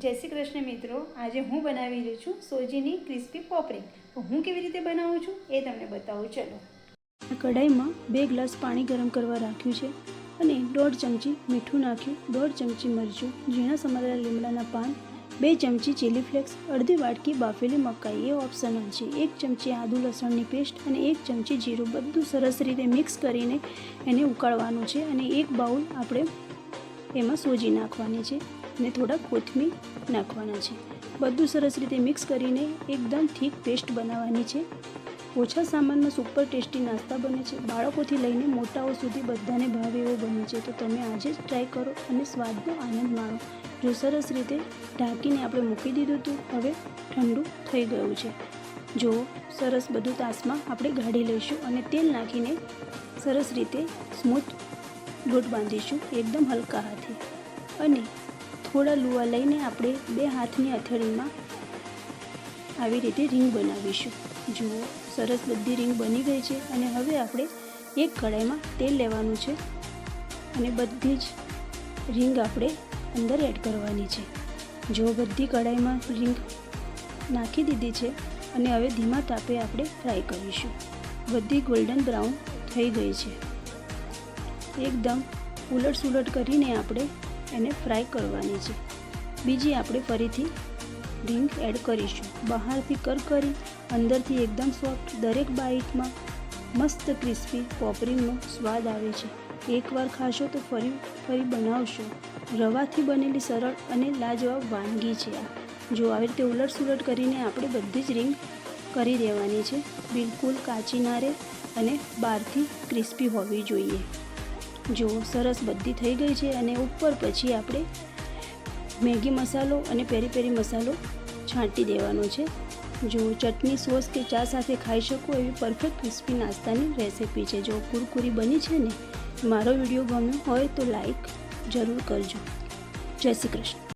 जय श्री कृष्ण मित्रों, आज हूँ बनावी रही छूँ सोजीनी क्रिस्पी पॉपरिंग। तो हूँ केवी रीते बनावुं छूँ ए तमने बतावुं। चलो, कढ़ाई में 2 ग्लास पानी गरम करवा राख्युं छे अने 1.5 चमची मीठुं नाख्युं, 1.5 चमची मरचुं, झीणा समारेला લીમડાના पान, 2 चमची चिली फ्लेक्स, अर्धी वाटकी बाफेली मकाई ए ऑप्शनल है, 1 चमची आदू लसणनी पेस्ट और 1 चमची जीरुं बधुं सरस रीते मिक्स करीने एने उकाळवानुं छे अने 1 बाउल आपणे एमां सोजी नाखवानी छे ने थोड़ा कोथमीर नाखवाना छे। बधुं सरस रीते मिक्स करीने एकदम थीक पेस्ट बनाववानी छे। ओछा सामान में सुपर टेस्टी नास्ता बने छे। बाळकोथी लईने मोटाओ सुधी बधाने भावे एवो बने छे। तो तमे आजे ज ट्राय करो अने स्वादनो आनंद माणो। जो सरस रीते ढांकीने आपणे मूकी दीधुं हतुं, हवे ठंडू थई गयुं छे। जो सरस बधुं तासमां आपणे गाળી लईशुं अने तेल नाखीने सरस रीते स्मूथ लोट बांधीशुं एकदम हलका हाथे अने थोड़ा लूआ लईने आपणे 2 हाथनी हथेळीमां आवी रीते रिंग बनावीशुं। जो सरस बधी रिंग बनी गई है अने हवे आपणे एक कढ़ाईमां तेल लेवानुं छे अने बधी ज रिंग आपणे अंदर एड करवानी छे। जो बधी कढ़ाईमां रिंग नाखी दीधी छे अने हवे धीमा तापे आपणे फ्राय करीशुं। बधी गोल्डन ब्राउन थई गई है। एकदम उलट सुलट करीने आपणे एने फ्राय करवानी छे। बीजी आपणे फरीथी रिंग एड करीशुं। बहारथी करकरी, अंदरथी एकदम सॉफ्ट, दरेक बाईटमां मस्त क्रिस्पी पॉपरिंगनो स्वाद आवे छे। एकवार खाशो तो फरी फरी बनावशो। रवाथी बनेली सरळ अने लाजवाब वानगी छे आ। जो આવી રીતે ઉલટ સુલટ કરીને આપણે બધી જ રિંગ કરી દેવાની છે। બિલકુલ કાચી ના રહે અને બહારથી ક્રિસ્પી હોવી જોઈએ। जो सरस बधी थई गई है अने ऊपर पछी आपणे मैगी मसालो अने पेरी पेरी मसालो छांटी देवानो छे। जो चटनी सॉस के चा साथे खाई शको एवी परफेक्ट क्रिस्पी नास्तानी रेसिपी है। जो कुरकुरी बनी है ने, मारो विडियो गम्यो होय तो लाइक जरूर करजो। जय श्री कृष्ण।